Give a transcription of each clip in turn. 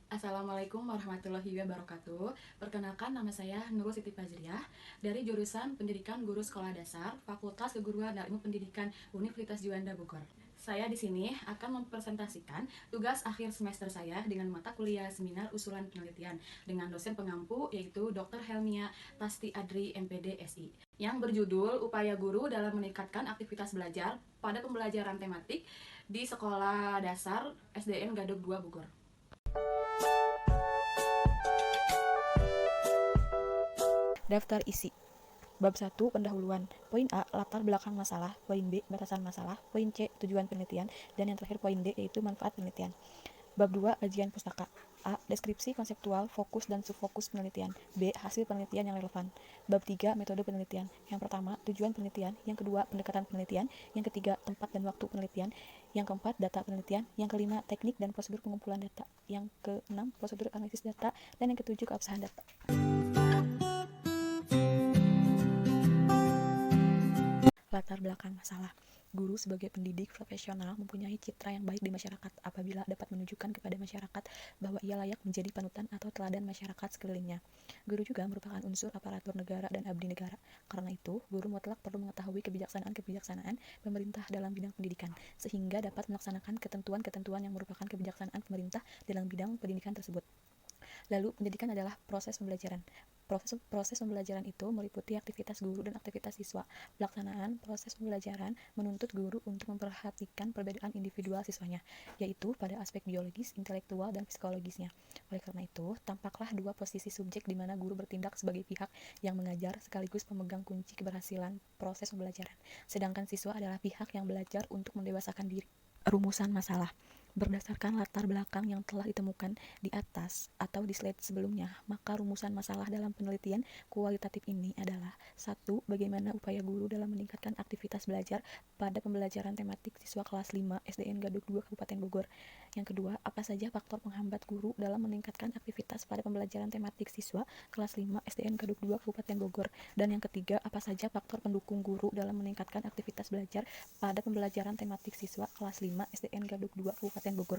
Assalamualaikum warahmatullahi wabarakatuh. Perkenalkan, nama saya Nurul Siti Fajriah dari jurusan Pendidikan Guru Sekolah Dasar, Fakultas Keguruan dan Ilmu Pendidikan Universitas Juanda Bogor. Saya di sini akan mempresentasikan tugas akhir semester saya dengan mata kuliah seminar usulan penelitian dengan dosen pengampu yaitu Dr. Helmia Tasti Adri MPD SI yang berjudul Upaya Guru dalam Meningkatkan Aktivitas Belajar pada Pembelajaran Tematik di Sekolah Dasar SDN Gadog 2 Bogor. Daftar isi. Bab 1 pendahuluan. Poin A latar belakang masalah, poin B batasan masalah, poin C tujuan penelitian, dan yang terakhir poin D yaitu manfaat penelitian. Bab 2 kajian pustaka. A. Deskripsi konseptual, fokus dan subfokus penelitian. B. Hasil penelitian yang relevan. Bab 3 metode penelitian. Yang pertama, tujuan penelitian. Yang kedua, pendekatan penelitian. Yang ketiga, tempat dan waktu penelitian. Yang keempat, data penelitian. Yang kelima, teknik dan prosedur pengumpulan data. Yang keenam, prosedur analisis data. Dan yang ketujuh, keabsahan data. Latar belakang masalah. Guru sebagai pendidik profesional mempunyai citra yang baik di masyarakat apabila dapat menunjukkan kepada masyarakat bahwa ia layak menjadi panutan atau teladan masyarakat sekelilingnya. Guru juga merupakan unsur aparatur negara dan abdi negara. Karena itu, guru mutlak perlu mengetahui kebijaksanaan-kebijaksanaan pemerintah dalam bidang pendidikan, sehingga dapat melaksanakan ketentuan-ketentuan yang merupakan kebijaksanaan pemerintah dalam bidang pendidikan tersebut. Lalu, pendidikan adalah proses pembelajaran. Proses pembelajaran itu meliputi aktivitas guru dan aktivitas siswa. Pelaksanaan proses pembelajaran menuntut guru untuk memperhatikan perbedaan individual siswanya, yaitu pada aspek biologis, intelektual, dan psikologisnya. Oleh karena itu, tampaklah dua posisi subjek di mana guru bertindak sebagai pihak yang mengajar sekaligus pemegang kunci keberhasilan proses pembelajaran, sedangkan siswa adalah pihak yang belajar untuk mendewasakan diri. Rumusan masalah. Berdasarkan latar belakang yang telah ditemukan di atas atau di slide sebelumnya, maka rumusan masalah dalam penelitian kualitatif ini adalah 1. Bagaimana upaya guru dalam meningkatkan aktivitas belajar pada pembelajaran tematik siswa kelas 5 SDN Gadug 2 Kabupaten Bogor. Yang kedua, apa saja faktor penghambat guru dalam meningkatkan aktivitas pada pembelajaran tematik siswa kelas 5 SDN Gadug 2 Kabupaten Bogor. Dan yang ketiga, apa saja faktor pendukung guru dalam meningkatkan aktivitas belajar pada pembelajaran tematik siswa kelas 5 SDN Gadug 2 Kabupaten Bogor.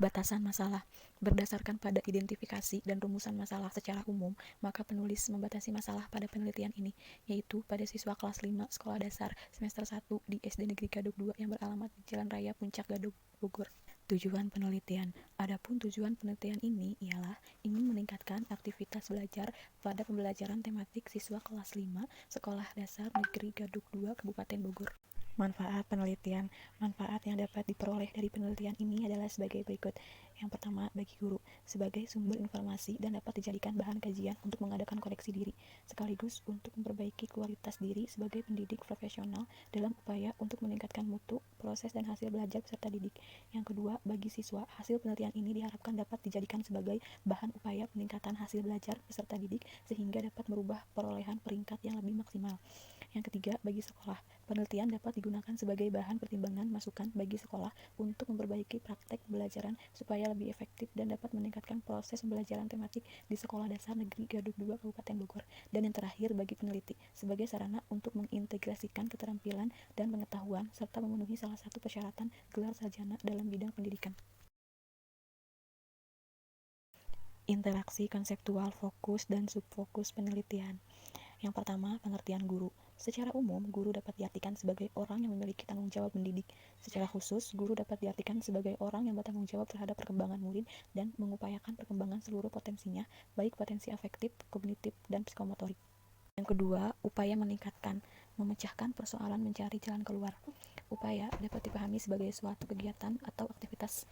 Batasan masalah. Berdasarkan pada identifikasi dan rumusan masalah secara umum, maka penulis membatasi masalah pada penelitian ini, yaitu pada siswa kelas 5 sekolah dasar semester 1 di SD Negeri Gadug 2 yang beralamat di Jalan Raya Puncak Gadug, Bogor. Tujuan penelitian. Adapun tujuan penelitian ini ialah ingin meningkatkan aktivitas belajar pada pembelajaran tematik siswa kelas 5 sekolah dasar Negeri Gadug 2 Kabupaten Bogor. Manfaat penelitian. Manfaat yang dapat diperoleh dari penelitian ini adalah sebagai berikut. Yang pertama, bagi guru, sebagai sumber informasi dan dapat dijadikan bahan kajian untuk mengadakan koreksi diri, sekaligus untuk memperbaiki kualitas diri sebagai pendidik profesional dalam upaya untuk meningkatkan mutu, proses, dan hasil belajar peserta didik. Yang kedua, bagi siswa, hasil penelitian ini diharapkan dapat dijadikan sebagai bahan upaya peningkatan hasil belajar peserta didik sehingga dapat merubah perolehan peringkat yang lebih maksimal. Yang ketiga, bagi sekolah, penelitian dapat digunakan sebagai bahan pertimbangan masukan bagi sekolah untuk memperbaiki praktek pembelajaran supaya lebih efektif dan dapat meningkatkan proses pembelajaran tematik di Sekolah Dasar Negeri Gadug 2 Kabupaten Bogor. Dan yang terakhir, bagi peneliti, sebagai sarana untuk mengintegrasikan keterampilan dan pengetahuan serta memenuhi salah satu persyaratan gelar sarjana dalam bidang pendidikan. Interaksi konseptual, fokus, dan subfokus penelitian. Yang pertama, pengertian guru. Secara umum, guru dapat diartikan sebagai orang yang memiliki tanggung jawab mendidik. Secara khusus, guru dapat diartikan sebagai orang yang bertanggung jawab terhadap perkembangan murid dan mengupayakan perkembangan seluruh potensinya, baik potensi afektif, kognitif, dan psikomotorik. Yang kedua, upaya meningkatkan, memecahkan persoalan mencari jalan keluar. Upaya dapat dipahami sebagai suatu kegiatan atau aktivitas.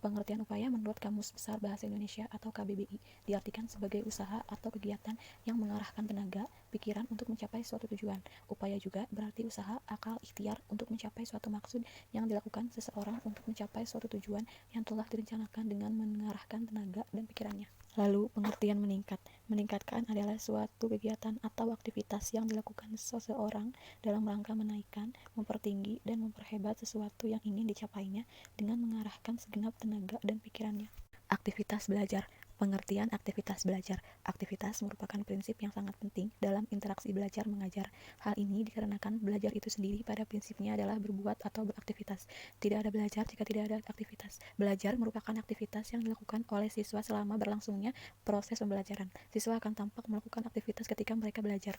Pengertian upaya menurut Kamus Besar Bahasa Indonesia atau KBBI diartikan sebagai usaha atau kegiatan yang mengarahkan tenaga, pikiran untuk mencapai suatu tujuan. Upaya juga berarti usaha, akal, ikhtiar untuk mencapai suatu maksud yang dilakukan seseorang untuk mencapai suatu tujuan yang telah direncanakan dengan mengarahkan tenaga dan pikirannya. Lalu, pengertian meningkat. Meningkatkan adalah suatu kegiatan atau aktivitas yang dilakukan seseorang dalam rangka menaikkan, mempertinggi, dan memperhebat sesuatu yang ingin dicapainya dengan mengarahkan segenap tenaga dan pikirannya. Aktivitas belajar. Pengertian aktivitas belajar. Aktivitas merupakan prinsip yang sangat penting dalam interaksi belajar mengajar. Hal ini dikarenakan belajar itu sendiri pada prinsipnya adalah berbuat atau beraktivitas. Tidak ada belajar jika tidak ada aktivitas. Belajar merupakan aktivitas yang dilakukan oleh siswa selama berlangsungnya proses pembelajaran. Siswa akan tampak melakukan aktivitas ketika mereka belajar.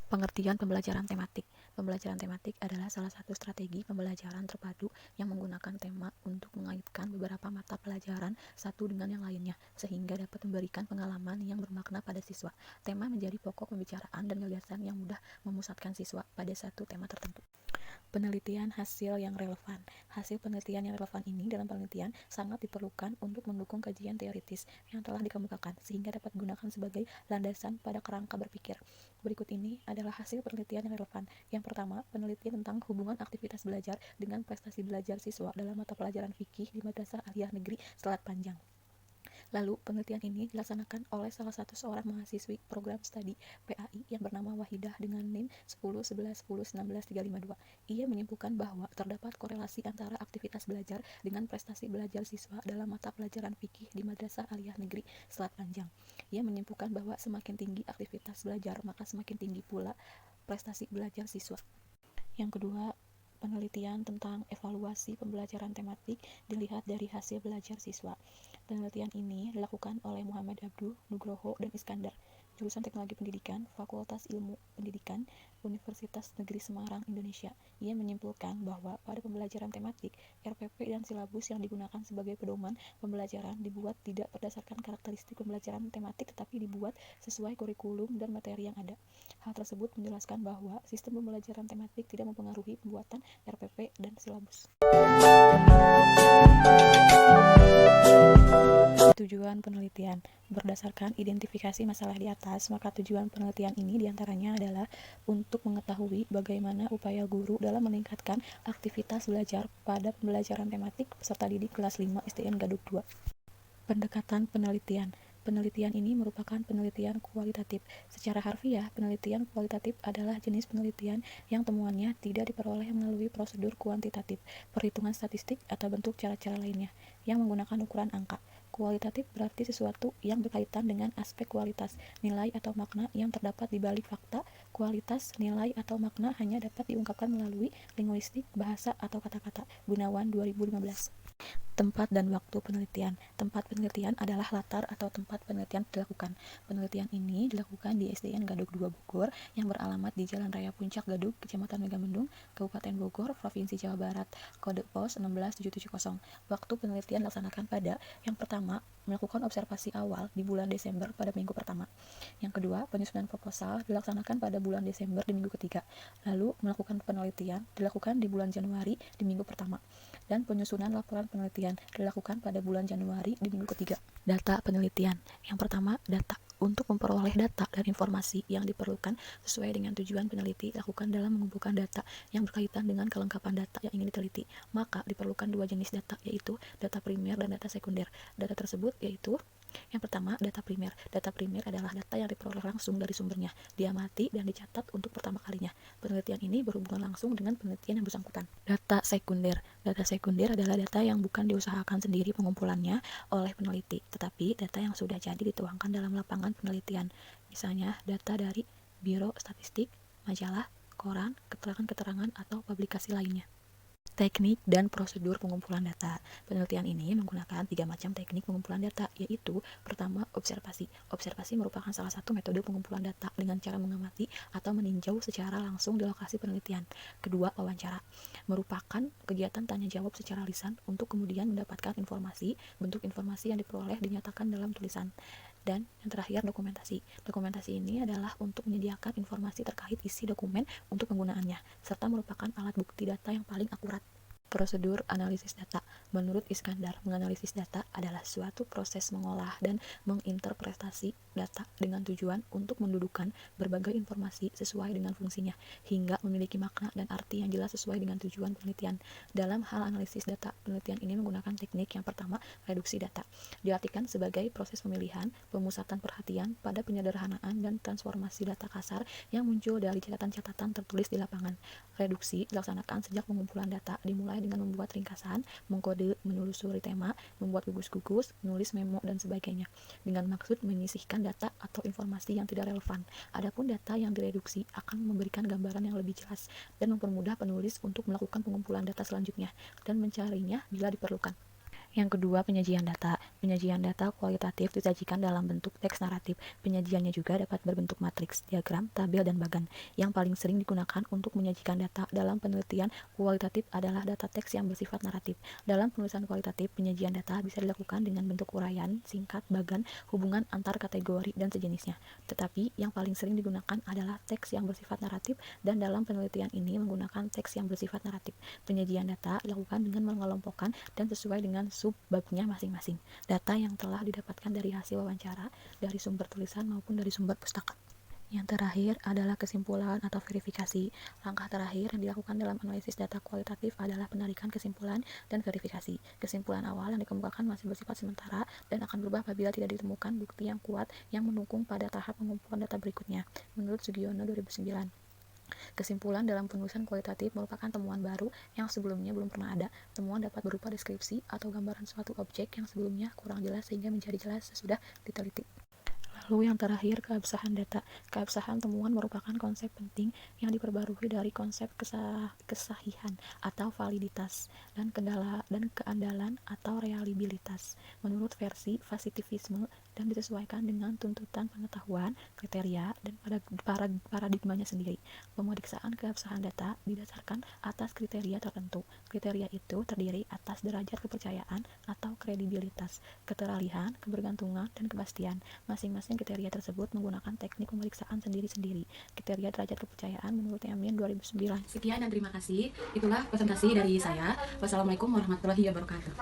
Pengertian pembelajaran tematik. Pembelajaran tematik adalah salah satu strategi pembelajaran terpadu yang menggunakan tema untuk mengaitkan beberapa mata pelajaran satu dengan yang lainnya, sehingga dapat memberikan pengalaman yang bermakna pada siswa. Tema menjadi pokok pembicaraan dan gagasan yang mudah memusatkan siswa pada satu tema tertentu. Penelitian hasil yang relevan. Hasil penelitian yang relevan ini dalam penelitian sangat diperlukan untuk mendukung kajian teoritis yang telah dikemukakan sehingga dapat digunakan sebagai landasan pada kerangka berpikir. Berikut ini adalah hasil penelitian yang relevan. Yang pertama, penelitian tentang hubungan aktivitas belajar dengan prestasi belajar siswa dalam mata pelajaran fikih di Madrasah Aliyah Negeri Selat Panjang. Lalu, penelitian ini dilaksanakan oleh salah satu seorang mahasiswi program studi PAI yang bernama Wahidah dengan NIM 1011101952. Ia menyimpulkan bahwa terdapat korelasi antara aktivitas belajar dengan prestasi belajar siswa dalam mata pelajaran fikih di Madrasah Aliyah Negeri Selat Panjang. Ia menyimpulkan bahwa semakin tinggi aktivitas belajar, maka semakin tinggi pula prestasi belajar siswa. Yang kedua, penelitian tentang evaluasi pembelajaran tematik dilihat dari hasil belajar siswa. Penelitian ini dilakukan oleh Muhammad Abdu, Nugroho, dan Iskandar, jurusan Teknologi Pendidikan, Fakultas Ilmu Pendidikan, Universitas Negeri Semarang, Indonesia. Ia menyimpulkan bahwa pada pembelajaran tematik, RPP dan silabus yang digunakan sebagai pedoman pembelajaran dibuat tidak berdasarkan karakteristik pembelajaran tematik tetapi dibuat sesuai kurikulum dan materi yang ada. Hal tersebut menjelaskan bahwa sistem pembelajaran tematik tidak mempengaruhi pembuatan RPP dan silabus. Tujuan penelitian. Berdasarkan identifikasi masalah di atas, maka tujuan penelitian ini diantaranya adalah untuk mengetahui bagaimana upaya guru dalam meningkatkan aktivitas belajar pada pembelajaran tematik peserta didik kelas 5 STN Gadug 2. Pendekatan penelitian. Penelitian ini merupakan penelitian kualitatif. Secara harfiah, penelitian kualitatif adalah jenis penelitian yang temuannya tidak diperoleh melalui prosedur kuantitatif, perhitungan statistik, atau bentuk cara-cara lainnya yang menggunakan ukuran angka. Kualitatif berarti sesuatu yang berkaitan dengan aspek kualitas, nilai atau makna yang terdapat di balik fakta. Kualitas, nilai, atau makna hanya dapat diungkapkan melalui linguistik, bahasa, atau kata-kata. Gunawan 2015. Tempat dan waktu penelitian. Tempat penelitian adalah latar atau tempat penelitian dilakukan. Penelitian ini dilakukan di SDN Gadug 2 Bogor yang beralamat di Jalan Raya Puncak Gadug, Kecamatan Megamendung, Kabupaten Bogor, Provinsi Jawa Barat. Kode pos 16770. Waktu penelitian dilaksanakan pada yang pertama, melakukan observasi awal di bulan Desember pada minggu pertama. Yang kedua, penyusunan proposal dilaksanakan pada bulan Desember di minggu ketiga. Lalu, melakukan penelitian dilakukan di bulan Januari di minggu pertama. Dan penyusunan laporan penelitian dilakukan pada bulan Januari di minggu ketiga. Data penelitian. Yang pertama, data. Untuk memperoleh data dan informasi yang diperlukan sesuai dengan tujuan peneliti lakukan dalam mengumpulkan data yang berkaitan dengan kelengkapan data yang ingin diteliti. Maka diperlukan dua jenis data, yaitu data primer dan data sekunder. Data tersebut yaitu yang pertama, data primer. Data primer adalah data yang diperoleh langsung dari sumbernya, diamati dan dicatat untuk pertama kalinya. Penelitian ini berhubungan langsung dengan penelitian yang bersangkutan. Data sekunder. Data sekunder adalah data yang bukan diusahakan sendiri pengumpulannya oleh peneliti, tetapi data yang sudah jadi dituangkan dalam lapangan penelitian. Misalnya, data dari Biro Statistik, majalah, koran, keterangan-keterangan, atau publikasi lainnya. Teknik dan prosedur pengumpulan data. Penelitian ini menggunakan 3 macam teknik pengumpulan data, yaitu pertama, observasi. Observasi merupakan salah satu metode pengumpulan data dengan cara mengamati atau meninjau secara langsung di lokasi penelitian. Kedua, wawancara. Merupakan kegiatan tanya jawab secara lisan untuk kemudian mendapatkan informasi. Bentuk informasi yang diperoleh dinyatakan dalam tulisan. Dan yang terakhir, dokumentasi. Dokumentasi ini adalah untuk menyediakan informasi terkait isi dokumen untuk penggunaannya, serta merupakan alat bukti data yang paling akurat. Prosedur analisis data. Menurut Iskandar, menganalisis data adalah suatu proses mengolah dan menginterpretasi data dengan tujuan untuk mendudukan berbagai informasi sesuai dengan fungsinya, hingga memiliki makna dan arti yang jelas sesuai dengan tujuan penelitian. Dalam hal analisis data, penelitian ini menggunakan teknik yang pertama, reduksi data. Diartikan sebagai proses pemilihan, pemusatan perhatian pada penyederhanaan dan transformasi data kasar yang muncul dari catatan-catatan tertulis di lapangan. Reduksi dilaksanakan sejak pengumpulan data dimulai dengan membuat ringkasan, mengkode, menelusuri tema, membuat gugus-gugus, menulis memo, dan sebagainya, dengan maksud menyisihkan data atau informasi yang tidak relevan. Adapun data yang direduksi akan memberikan gambaran yang lebih jelas dan mempermudah penulis untuk melakukan pengumpulan data selanjutnya dan mencarinya bila diperlukan. Yang kedua, penyajian data. Penyajian data kualitatif disajikan dalam bentuk teks naratif. Penyajiannya juga dapat berbentuk matriks, diagram, tabel, dan bagan. Yang paling sering digunakan untuk menyajikan data dalam penelitian kualitatif adalah data teks yang bersifat naratif. Dalam penulisan kualitatif, penyajian data bisa dilakukan dengan bentuk uraian, singkat, bagan, hubungan antar kategori, dan sejenisnya. Tetapi yang paling sering digunakan adalah teks yang bersifat naratif, dan dalam penelitian ini menggunakan teks yang bersifat naratif. Penyajian data dilakukan dengan mengelompokkan dan sesuai dengan sub-babnya masing-masing. Data yang telah didapatkan dari hasil wawancara, dari sumber tulisan maupun dari sumber pustaka. Yang terakhir adalah kesimpulan atau verifikasi. Langkah terakhir yang dilakukan dalam analisis data kualitatif adalah penarikan kesimpulan dan verifikasi. Kesimpulan awal yang dikemukakan masih bersifat sementara dan akan berubah apabila tidak ditemukan bukti yang kuat yang mendukung pada tahap pengumpulan data berikutnya. Menurut Sugiono 2009. Kesimpulan dalam penulisan kualitatif merupakan temuan baru yang sebelumnya belum pernah ada. Temuan dapat berupa deskripsi atau gambaran suatu objek yang sebelumnya kurang jelas sehingga menjadi jelas sesudah diteliti. Lalu yang terakhir, keabsahan data. Keabsahan temuan merupakan konsep penting yang diperbarui dari konsep kesahihan atau validitas dan keandalan atau reliabilitas menurut versi positivisme dan disesuaikan dengan tuntutan pengetahuan, kriteria, dan paradigmanya sendiri. Pemeriksaan keabsahan data didasarkan atas kriteria tertentu. Kriteria itu terdiri atas derajat kepercayaan atau kredibilitas, keteralihan, kebergantungan, dan kepastian. Masing-masing kriteria tersebut menggunakan teknik pemeriksaan sendiri-sendiri. Kriteria derajat kepercayaan menurut Yamin 2009. Sekian dan terima kasih. Itulah presentasi dari saya. Wassalamualaikum warahmatullahi wabarakatuh.